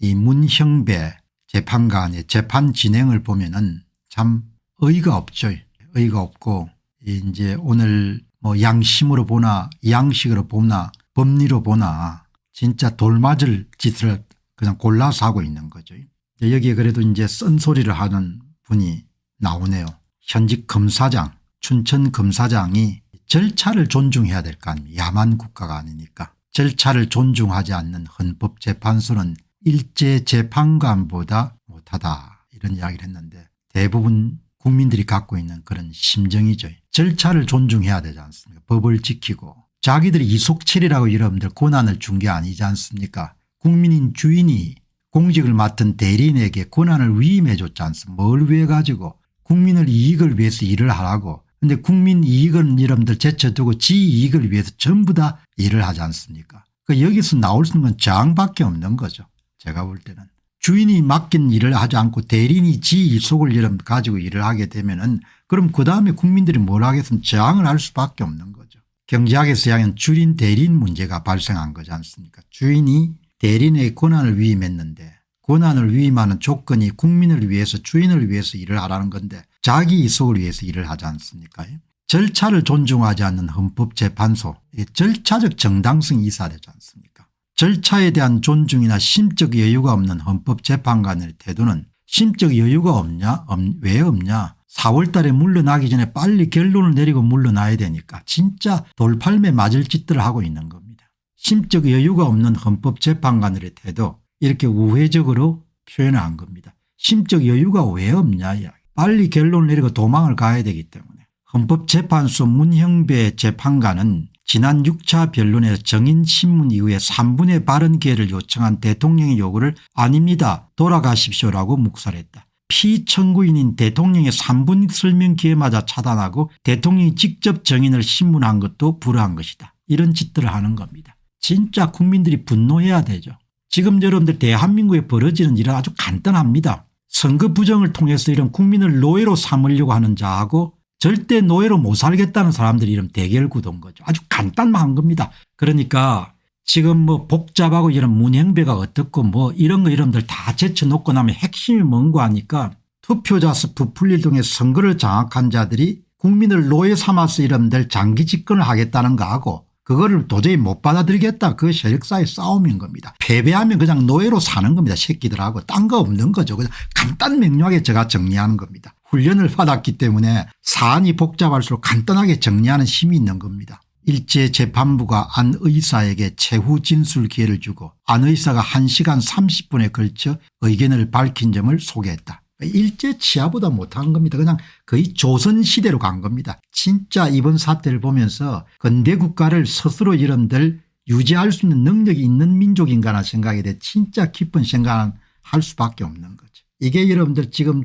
이 문형배 재판관의 재판 진행을 보면은 참 의의가 없죠. 의의가 없고 이제 오늘 뭐 양심으로 보나 양식으로 보나 법리로 보나 진짜 돌맞을 짓을 그냥 골라서 하고 있는 거죠. 여기에 그래도 이제 쓴소리를 하는 분이 나오네요. 현직 검사장 춘천 검사장이 절차를 존중해야 될 거 아닙니까. 야만 국가가 아니니까. 절차를 존중하지 않는 헌법재판소는 일제재판관보다 못하다 이런 이야기를 했는데 대부분 국민들이 갖고 있는 그런 심정이죠. 절차를 존중해야 되지 않습니까. 법을 지키고 자기들이 이속처리라고 여러분들 권한을 준 게 아니지 않습니까. 국민인 주인이 공직을 맡은 대리인에게 권한을 위임해 줬지 않습니까. 뭘 위해 가지고 국민을 이익을 위해서 일을 하라고. 그런데 국민 이익은 여러분들 제쳐두고 지 이익을 위해서 전부 다 일을 하지 않습니까. 그러니까 여기서 나올 수 있는 건 저항밖에 없는 거죠. 제가 볼 때는. 주인이 맡긴 일을 하지 않고 대리인이 지 이속을 여러분 가지고 일을 하게 되면은 그럼 그다음에 국민들이 뭘 하겠으면 저항을 할 수밖에 없는 거죠. 경제학에서 이야기하는 주인 대리인 문제가 발생한 거지 않습니까. 주인이 대리인의 권한을 위임했는데 권한을 위임하는 조건이 국민을 위해서 주인을 위해서 일을 하라는 건데 자기 이속을 위해서 일을 하지 않습니까. 절차를 존중하지 않는 헌법재판소 절차적 정당성이 있어야 되지 않습니까. 절차에 대한 존중이나 심적 여유가 없는 헌법재판관의 태도는 심적 여유가 없냐 왜 없냐 4월 달에 물러나기 전에 빨리 결론을 내리고 물러나야 되니까 진짜 돌팔매 맞을 짓들을 하고 있는 겁니다. 심적 여유가 없는 헌법재판관의 태도 이렇게 우회적으로 표현한 겁니다. 심적 여유가 왜 없냐 빨리 결론을 내리고 도망을 가야 되기 때문에. 헌법재판소 문형배 재판관은 지난 6차 변론에서 정인신문 이후에 3분의 발언 기회를 요청한 대통령의 요구를 아닙니다 돌아가십시오라고 묵살했다. 피청구인인 대통령의 3분 설명 기회마저 차단하고 대통령이 직접 정인을 신문한 것도 불허한 것이다. 이런 짓들을 하는 겁니다. 진짜 국민들이 분노해야 되죠. 지금 여러분들 대한민국에 벌어지는 일은 아주 간단합니다. 선거 부정을 통해서 이런 국민을 노예로 삼으려고 하는 자하고 절대 노예로 못 살겠다는 사람들이 이런 대결 구도인 거죠. 아주 간단한 겁니다. 그러니까 지금 뭐 복잡하고 이런 문형배가 어떻고 뭐 이런 거 여러분들 다 제쳐놓고 나면 핵심이 뭔고 하니까 투표자 수 부풀릴 등의 선거를 장악한 자들이 국민을 노예 삼아서 여러분들 장기 집권을 하겠다는 거하고 그거를 도저히 못 받아들이겠다. 그 세력사의 싸움인 겁니다. 패배하면 그냥 노예로 사는 겁니다. 새끼들하고 딴 거 없는 거죠. 그냥 간단 명료하게 제가 정리하는 겁니다. 훈련을 받았기 때문에 사안이 복잡할수록 간단하게 정리하는 힘이 있는 겁니다. 일제재판부가 안 의사에게 최후 진술 기회를 주고 안 의사가 1시간 30분에 걸쳐 의견을 밝힌 점을 소개했다. 일제 치하보다 못한 겁니다. 그냥 거의 조선시대로 간 겁니다. 진짜 이번 사태를 보면서 근대국가를 스스로 여러분들 유지할 수 있는 능력이 있는 민족인가라는 생각에 대해 진짜 깊은 생각을 할 수밖에 없는 거죠. 이게 여러분들 지금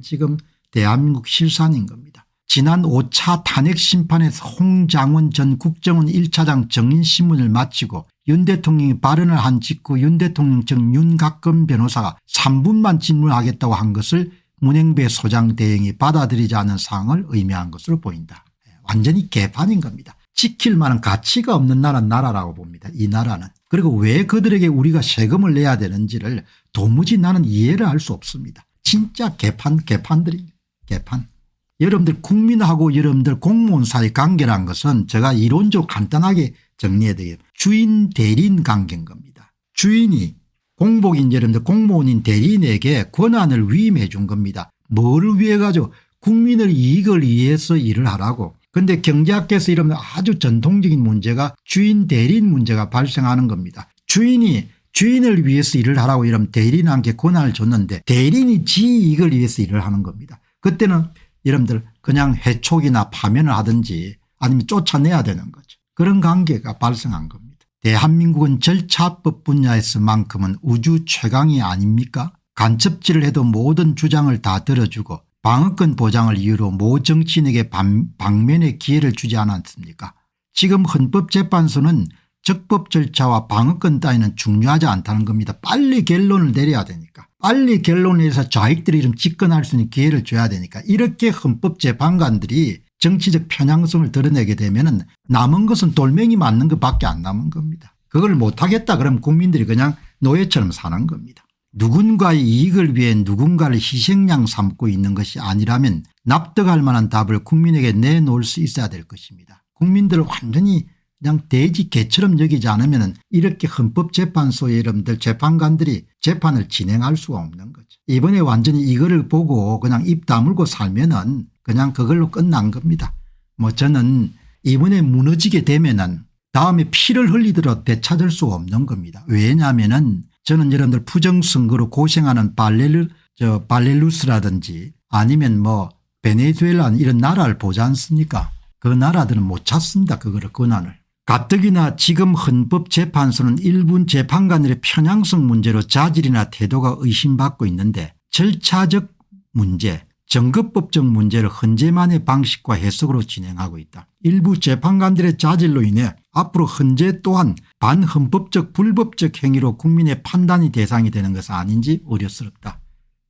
대한민국 실산인 겁니다. 지난 5차 탄핵 심판에서 홍장원 전 국정원 1차장 정인신문을 마치고 윤 대통령이 발언을 한 직후 윤 대통령 정 윤곽근 변호사가 3분만 질문하겠다고 한 것을 문형배 소장 대행이 받아들이지 않은 사항을 의미한 것으로 보인다. 완전히 개판인 겁니다. 지킬 만한 가치가 없는 나라라고 봅니다. 이 나라는. 그리고 왜 그들에게 우리가 세금을 내야 되는지를 도무지 나는 이해를 할 수 없습니다. 진짜 개판들입니다. 개판. 여러분들 국민하고 여러분들 공무원 사이 관계란 것은 제가 이론적으로 간단하게 정리해야 되겠습니다. 주인 대리인 관계인 겁니다. 주인이 공복인 여러분들 공무원인 대리인에게 권한을 위임해 준 겁니다. 뭐를 위해 가지고 국민의 이익을 위해서 일을 하라고. 그런데 경제학계에서 이러면 아주 전통적인 문제가 주인 대리인 문제가 발생하는 겁니다. 주인을 위해서 일을 하라고 이러면 대리인한테 권한을 줬는데 대리인이 지 이익을 위해서 일을 하는 겁니다. 그때는 여러분들 그냥 해촉이나 파면을 하든지 아니면 쫓아내야 되는 거죠. 그런 관계가 발생한 겁니다. 대한민국은 절차법 분야에서만큼은 우주 최강이 아닙니까? 간첩질을 해도 모든 주장을 다 들어주고 방어권 보장을 이유로 모 정치인에게 방면의 기회를 주지 않았습니까? 지금 헌법재판소는 적법 절차와 방어권 따위는 중요하지 않다는 겁니다. 빨리 결론을 내려야 되니까. 빨리 결론을 내서 자익들이 좀 집권할 수 있는 기회를 줘야 되니까 이렇게 헌법재판관들이 정치적 편향성을 드러내게 되면 남은 것은 돌멩이 맞는 것밖에 안 남은 겁니다. 그걸 못하겠다 그러면 국민들이 그냥 노예처럼 사는 겁니다. 누군가의 이익을 위해 누군가를 희생양 삼고 있는 것이 아니라면 납득할 만한 답을 국민에게 내놓을 수 있어야 될 것입니다. 국민들을 완전히 그냥 돼지 개처럼 여기지 않으면 이렇게 헌법재판소의 여러분들 재판관들이 재판을 진행할 수가 없는 거죠. 이번에 완전히 이거를 보고 그냥 입 다물고 살면은 그냥 그걸로 끝난 겁니다. 뭐 저는 이번에 무너지게 되면은 다음에 피를 흘리더라도 되찾을 수가 없는 겁니다. 왜냐하면은 저는 여러분들 부정선거로 고생하는 발렐루스라든지 아니면 뭐 베네수엘라 이런 나라를 보지 않습니까? 그 나라들은 못 찾습니다. 그거를 권한을. 가뜩이나 지금 헌법재판소는 일부 재판관들의 편향성 문제로 자질이나 태도가 의심받고 있는데 절차적 문제 정거법적 문제를 헌재만의 방식과 해석으로 진행하고 있다. 일부 재판관들의 자질로 인해 앞으로 헌재 또한 반헌법적 불법적 행위로 국민의 판단이 대상이 되는 것은 아닌지 우려스럽다.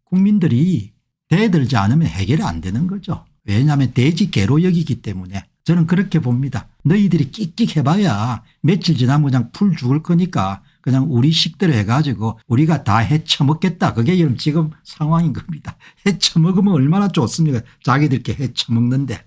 국민들이 대들지 않으면 해결이 안 되는 거죠. 왜냐하면 돼지 개로 여기기 때문에 저는 그렇게 봅니다. 너희들이 끽끽해봐야 며칠 지나면 그냥 풀 죽을 거니까 그냥 우리 식대로 해가지고 우리가 다 해쳐먹겠다. 그게 지금 상황인 겁니다. 해쳐먹으면 얼마나 좋습니까? 자기들께 해쳐먹는데.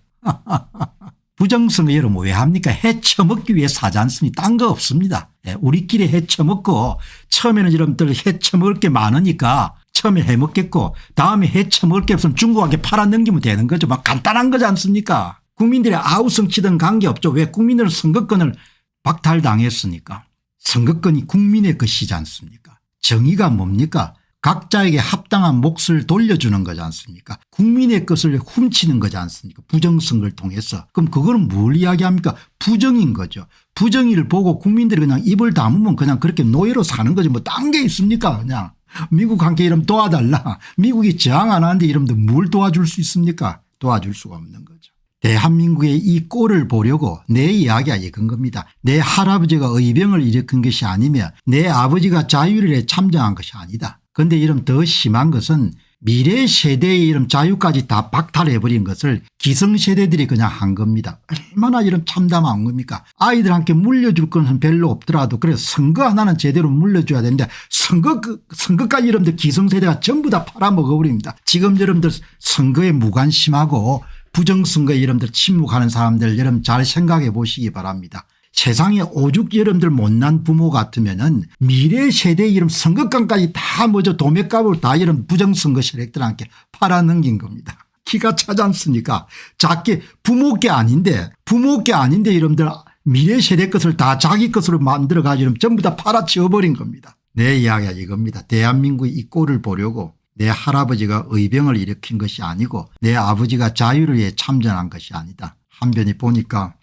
부정선거 여러분 왜 합니까? 해쳐먹기 위해서 하지 않습니까? 딴 거 없습니다. 우리끼리 해쳐먹고 처음에는 여러분들 해쳐먹을 게 많으니까 처음에 해먹겠고 다음에 해쳐먹을 게 없으면 중국한테 팔아넘기면 되는 거죠. 막 간단한 거지 않습니까? 국민들의 아우성 치든 관계없죠. 왜 국민들은 선거권을 박탈당했으니까. 선거권이 국민의 것이지 않습니까? 정의가 뭡니까? 각자에게 합당한 몫을 돌려주는 거지 않습니까? 국민의 것을 훔치는 거지 않습니까? 부정선거를 통해서. 그럼 그거는 뭘 이야기합니까? 부정인 거죠. 부정의를 보고 국민들이 그냥 입을 다무면 그냥 그렇게 노예로 사는 거지 뭐 딴 게 있습니까? 그냥 미국 함께 이러면 도와달라. 미국이 저항 안 하는데 이러면 뭘 도와줄 수 있습니까? 도와줄 수가 없는 거죠. 대한민국의 이 꼴을 보려고 내 이야기가 이건 겁니다. 내 할아버지가 의병을 일으킨 것이 아니며 내 아버지가 자유일에 참정한 것이 아니다. 그런데 이런 더 심한 것은 미래 세대의 이런 자유까지 다 박탈해버린 것을 기성세대들이 그냥 한 겁니다. 얼마나 이런 참담한 겁니까? 아이들한테 물려줄 것은 별로 없더라도 그래서 선거 하나는 제대로 물려줘야 되는데 선거까지 여러분들 기성세대가 전부 다 팔아먹어버립니다. 지금 여러분들 선거에 무관심하고 부정선거에 여러분들 침묵하는 사람들 여러분 잘 생각해 보시기 바랍니다. 세상에 오죽 여러분들 못난 부모 같으면은 미래 세대의 이름 선거권까지 다 뭐죠 도매값으로 다 이런 부정선거 세력들한테 팔아넘긴 겁니다. 기가 차지 않습니까? 작게 부모께 아닌데 여러분들 미래 세대 것을 다 자기 것으로 만들어 가지고 전부 다 팔아치워버린 겁니다. 내 이야기가 이겁니다. 대한민국의 이 꼴을 보려고 내 할아버지가 의병을 일으킨 것이 아니고 내 아버지가 자유를 위해 참전한 것이 아니다. 한편이 보니까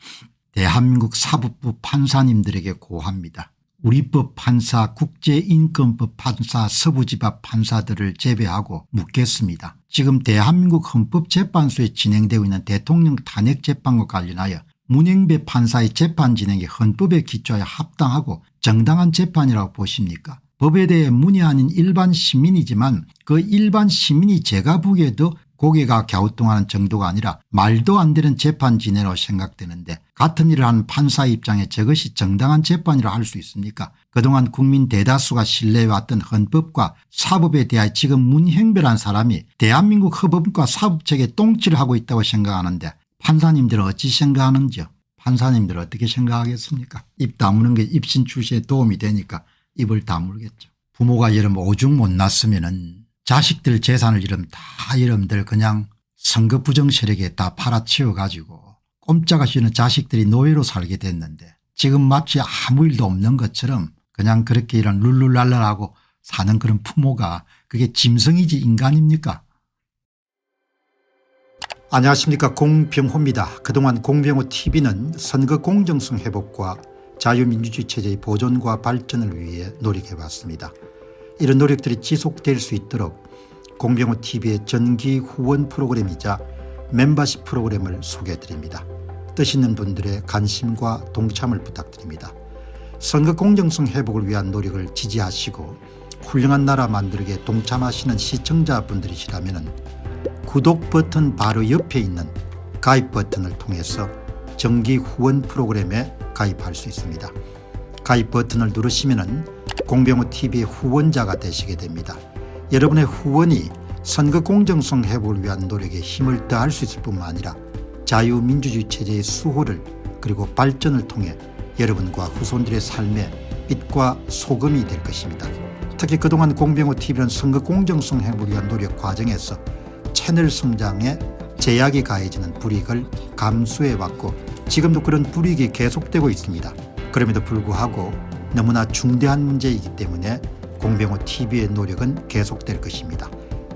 대한민국 사법부 판사님들에게 고합니다. 우리법 판사, 국제인권법 판사, 서부지법 판사들을 제외하고 묻겠습니다. 지금 대한민국 헌법재판소에 진행되고 있는 대통령 탄핵재판과 관련하여 문영배 판사의 재판 진행이 헌법에 기초하여 합당하고 정당한 재판이라고 보십니까? 법에 대해 문의하는 일반 시민이지만 그 일반 시민이 제가 보기에도 고개가 갸우뚱하는 정도가 아니라 말도 안 되는 재판 진행으로 생각되는데 같은 일을 하는 판사 입장에 저것이 정당한 재판이라 할 수 있습니까? 그동안 국민 대다수가 신뢰해왔던 헌법과 사법에 대해 지금 문형배라는 사람이 대한민국 헌법과 사법체계에 똥칠을 하고 있다고 생각하는데 판사님들은 어찌 생각하는지요? 판사님들은 어떻게 생각하겠습니까? 입 다무는 게 입신 출시에 도움이 되니까 입을 다물겠죠. 부모가 여러분 오죽 못났으면은 자식들 재산을 다 여러분들 그냥 선거 부정 세력에 다 팔아치워 가지고 꼼짝없이 자식들이 노예로 살게 됐는데 지금 마치 아무 일도 없는 것처럼 그냥 그렇게 이런 룰루랄라하고 사는 그런 부모가 그게 짐승이지 인간입니까? 안녕하십니까, 공병호입니다. 그동안 공병호 TV는 선거 공정성 회복과 자유민주주의 체제의 보존과 발전을 위해 노력해왔습니다. 이런 노력들이 지속될 수 있도록 공병호 TV의 정기 후원 프로그램이자 멤버십 프로그램을 소개해드립니다. 뜻 있는 분들의 관심과 동참을 부탁드립니다. 선거 공정성 회복을 위한 노력을 지지하시고 훌륭한 나라 만들기에 동참하시는 시청자분들이시라면 구독 버튼 바로 옆에 있는 가입 버튼을 통해서 정기 후원 프로그램에 가입할 수 있습니다. 가입 버튼을 누르시면 공병호TV의 후원자가 되시게 됩니다. 여러분의 후원이 선거 공정성 회복을 위한 노력에 힘을 더할 수 있을 뿐만 아니라 자유민주주의 체제의 수호를 그리고 발전을 통해 여러분과 후손들의 삶에 빛과 소금이 될 것입니다. 특히 그동안 공병호TV는 선거 공정성 회복을 위한 노력 과정에서 채널 성장에 제약이 가해지는 불이익을 감수해왔고 지금도 그런 불이익이 계속되고 있습니다. 그럼에도 불구하고 너무나 중대한 문제이기 때문에 공병호TV의 노력은 계속될 것입니다.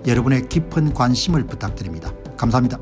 여러분의 깊은 관심을 부탁드립니다. 감사합니다.